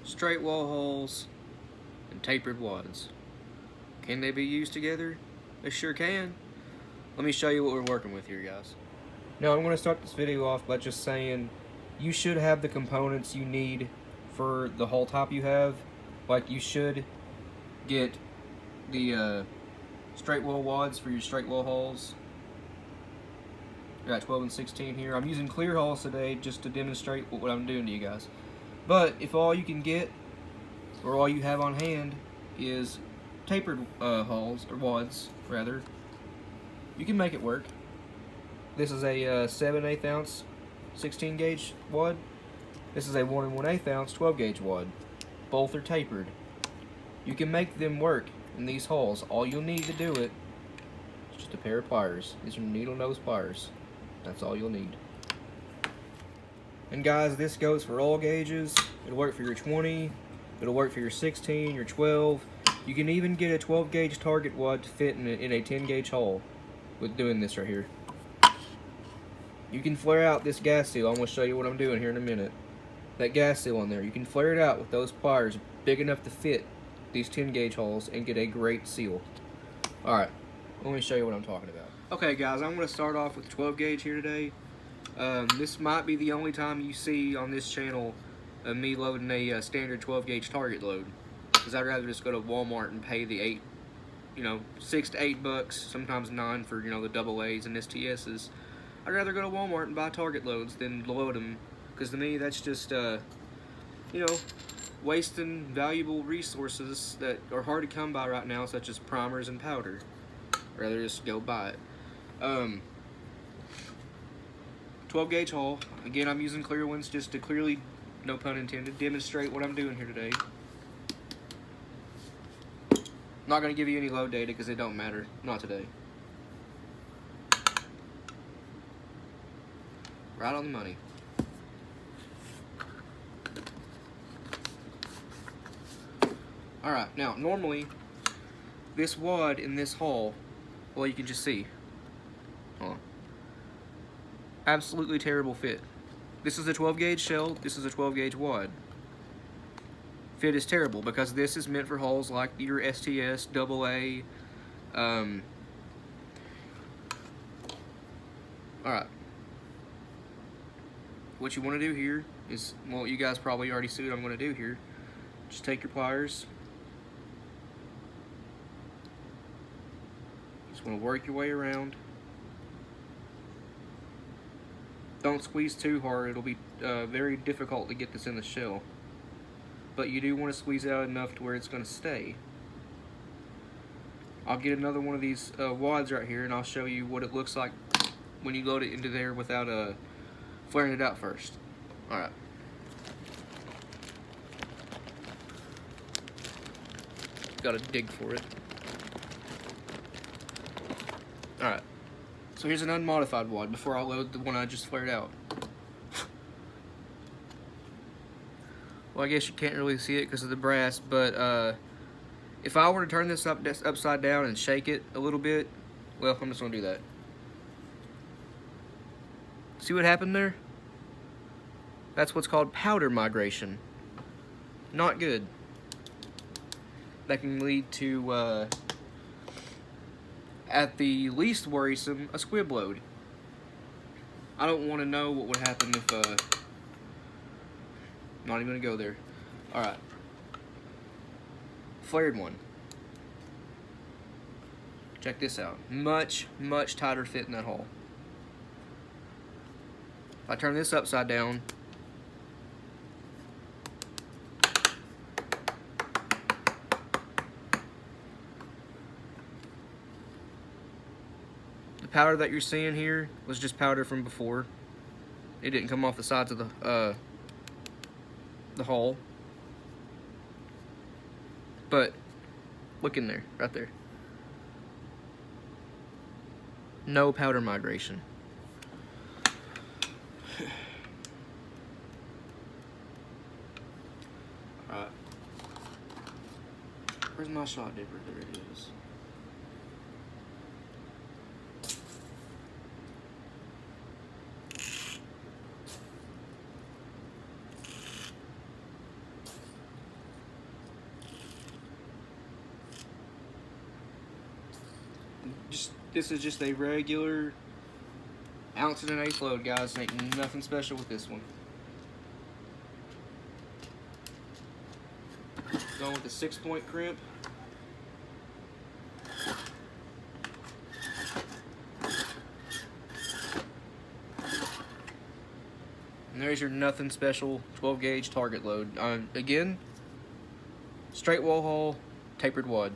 straight wall holes, and tapered wads. Can they be used together? They sure can. Let me show you what we're working with here, guys. Now I'm going to start this video off by just saying you should have the components you need for the hole top you have. Like, you should get the straight wall wads for your straight wall holes. I got 12 and 16 here. I'm using clear holes today just to demonstrate what I'm doing to you guys. But if all you can get, or all you have on hand, is tapered holes, or wads rather, you can make it work. This is a 7/8 ounce 16 gauge wad. This is a 1 1/8 ounce 12 gauge wad. Both are tapered. You can make them work in these holes. All you'll need to do it is just a pair of pliers. These are needle nose pliers. That's all you'll need. And guys, this goes for all gauges. It'll work for your 20, it'll work for your 16, your 12. You can even get a 12 gauge target wad to fit in a 10 gauge hole with doing this right here. You can flare out this gas seal. I'm going to show you what I'm doing here in a minute. That gas seal on there, you can flare it out with those pliers big enough to fit these 10 gauge holes and get a great seal. Alright, let me show you what I'm talking about. Okay guys, I'm going to start off with 12 gauge here today. This might be the only time you see on this channel me loading a standard 12 gauge target load, because I'd rather just go to Walmart and pay the $6 to $8, sometimes $9 for the double A's and STS's. I'd rather go to Walmart and buy target loads than load them, because to me that's just wasting valuable resources that are hard to come by right now, such as primers and powder. I'd rather just go buy it. 12 gauge hole. Again, I'm using clear ones just to clearly, no pun intended, demonstrate what I'm doing here today. Not going to give you any load data because it don't matter. Not today. Right on the money. Alright, now normally this wad in this hole, well, you can just see. Hold on. Absolutely terrible fit. This is a 12 gauge shell, this is a 12 gauge wad. Fit is terrible because this is meant for holes like your STS, AA. Alright. What you want to do here is, well, you guys probably already see what I'm going to do here. Just take your pliers. Just want to work your way around. Don't squeeze too hard, it'll be very difficult to get this in the shell. But you do want to squeeze out enough to where it's going to stay. I'll get another one of these wads right here and I'll show you what it looks like when you load it into there without flaring it out first. Alright. Gotta dig for it. Alright. So here's an unmodified wad before I load the one I just flared out. Well, I guess you can't really see it because of the brass, but if I were to turn this upside down and shake it a little bit, well, I'm just going to do that. See what happened there? That's what's called powder migration. Not good. That can lead to, at the least worrisome, a squib load. I don't want to know what would happen if, not even going to go there. Alright. Flared one. Check this out. Much, much tighter fit in that hole. If I turn this upside down, the powder that you're seeing here was just powder from before. It didn't come off the sides of the hole. But look in there, right there. No powder migration. Alright. Where's my shot dipper? There it is. This is just a regular ounce and an eighth load, guys. Ain't nothing special with this one. Going with the 6-point crimp. And there's your nothing special 12 gauge target load. Again, straight wall haul, tapered wad.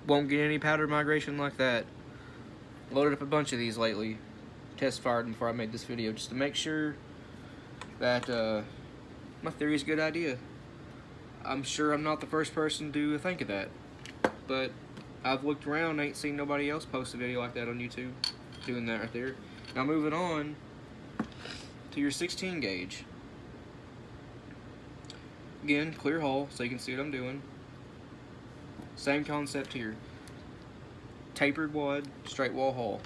Won't get any powder migration like that. Loaded up a bunch of these lately. Test fired them before I made this video just to make sure that my theory is a good idea. I'm sure I'm not the first person to think of that, but I've looked around, ain't seen nobody else post a video like that on YouTube doing that right there. Now moving on to your 16 gauge. Again, clear hull so you can see what I'm doing. Same concept here. Tapered wad, straight wall haul.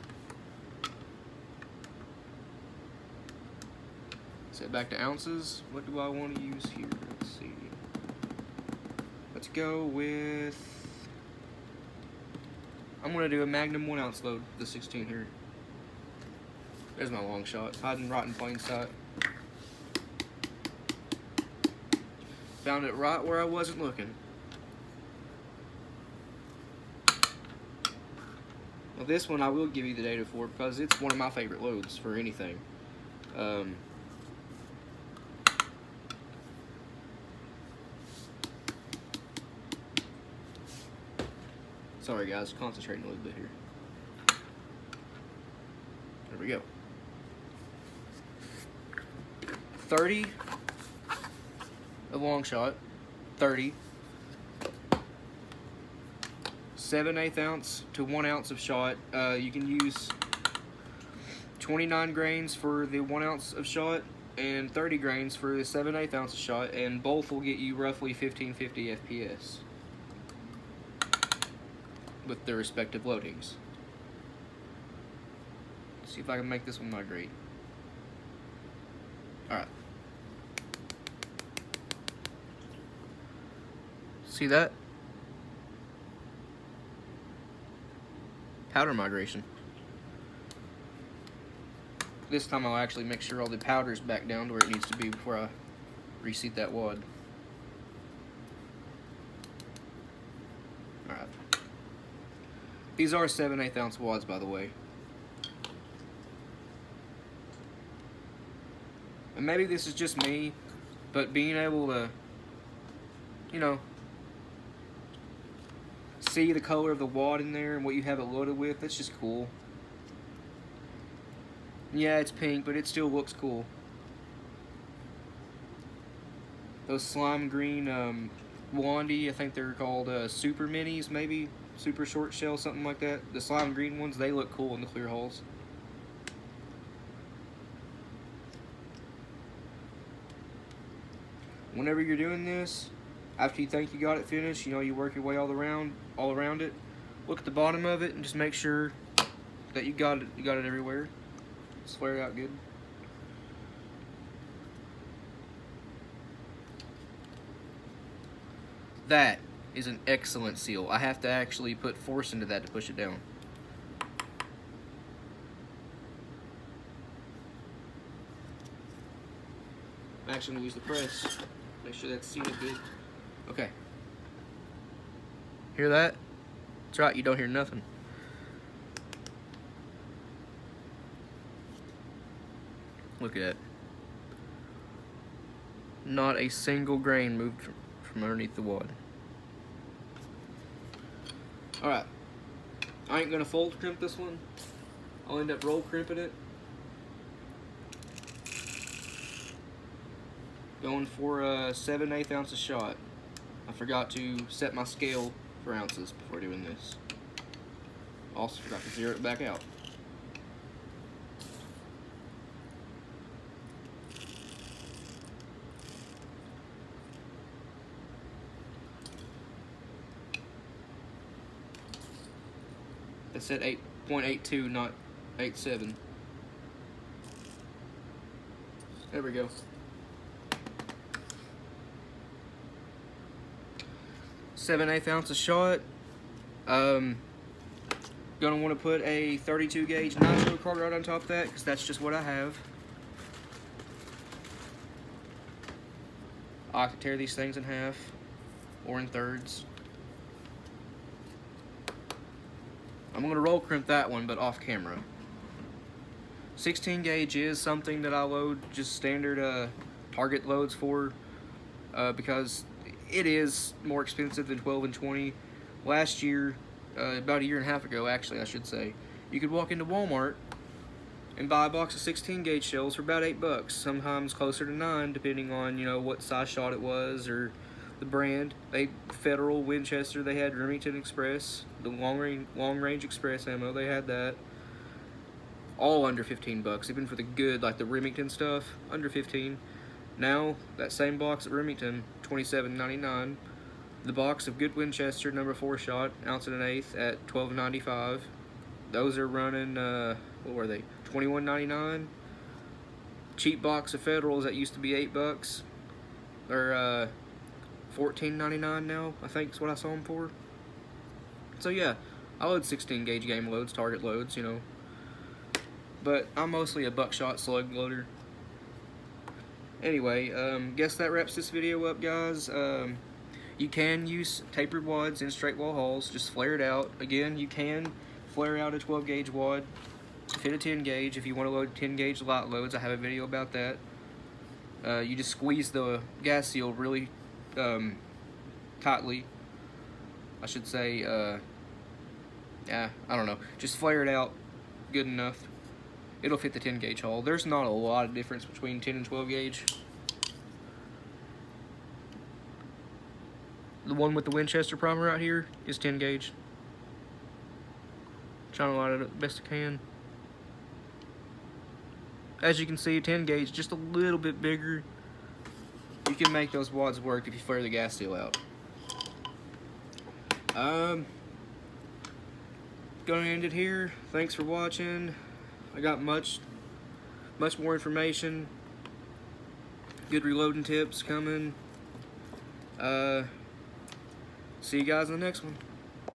Set back to ounces. What do I want to use here? Let's see. Let's go with... I'm going to do a Magnum 1 ounce load, the 16 here. There's my long shot. Hiding right in plain sight. Found it right where I wasn't looking. Well, this one I will give you the data for because it's one of my favorite loads for anything. Sorry guys, concentrating a little bit here. There we go. 30 a long shot, 30. 7/8 ounce to 1 ounce of shot. You can use 29 grains for the 1 ounce of shot and 30 grains for the 7/8 ounce of shot, and both will get you roughly 1550 FPS with their respective loadings. Let's see if I can make this one migrate. Alright. See that? Powder migration. This time I'll actually make sure all the powder's back down to where it needs to be before I reseat that wad. Alright. These are 7/8 ounce wads, by the way. And maybe this is just me, but being able to, you know, see the color of the wad in there and what you have it loaded with, that's just cool. Yeah, it's pink, but it still looks cool. Those slime green Wandy, I think they're called super minis, maybe super short shell, something like that. The slime green ones, they look cool in the clear hulls. Whenever you're doing this, after you think you got it finished, you know, you work your way all around it. Look at the bottom of it and just make sure that you got it everywhere. Flare it out good. That is an excellent seal. I have to actually put force into that to push it down. I'm actually going to use the press. Make sure that's seated good. Okay. Hear that? That's right, you don't hear nothing. Look at that. Not a single grain moved from underneath the wad. Alright. I ain't gonna fold crimp this one. I'll end up roll crimping it. Going for a 7/8 ounce shot. I forgot to set my scale for ounces before doing this. Also forgot to zero it back out. It said 8.82, not 8.7. There we go. 7/8 ounce shot. Gonna want to put a 32 gauge nitro card right on top of that, because that's just what I have. I can tear these things in half or in thirds. I'm gonna roll crimp that one, but off camera. 16 gauge is something that I load just standard target loads for, because it is more expensive than 12 and 20. Last year, about a year and a half ago actually I should say, you could walk into Walmart and buy a box of 16 gauge shells for about $8, sometimes closer to $9, depending on, you know, what size shot it was or the brand. They Federal, Winchester, they had Remington Express, the long range Express ammo, they had that. All under $15, even for the good, like the Remington stuff, under 15. Now that same box at Remington, $27.99. The box of good Winchester number 4 shot, ounce and an eighth, at $12.95. Those are running, what were they? $21.99. Cheap box of Federals that used to be $8. They're $14.99 now, I think is what I saw them for. So yeah, I load 16 gauge game loads, target loads, you know. But I'm mostly a buckshot slug loader. Anyway, guess that wraps this video up, guys. You can use tapered wads in straight wall hauls, just flare it out. Again, you can flare out a 12 gauge wad to fit a 10 gauge if you want to load 10 gauge light loads. I have a video about that. You just squeeze the gas seal really tightly. I should say, yeah, I don't know. Just flare it out good enough. It'll fit the 10 gauge haul. There's not a lot of difference between 10 and 12 gauge. The one with the Winchester primer out here is 10 gauge. Trying to light it up the best I can. As you can see, 10 gauge, just a little bit bigger. You can make those wads work if you flare the gas seal out. Gonna end it here. Thanks for watching. I got much more information, good reloading tips coming. See you guys in the next one.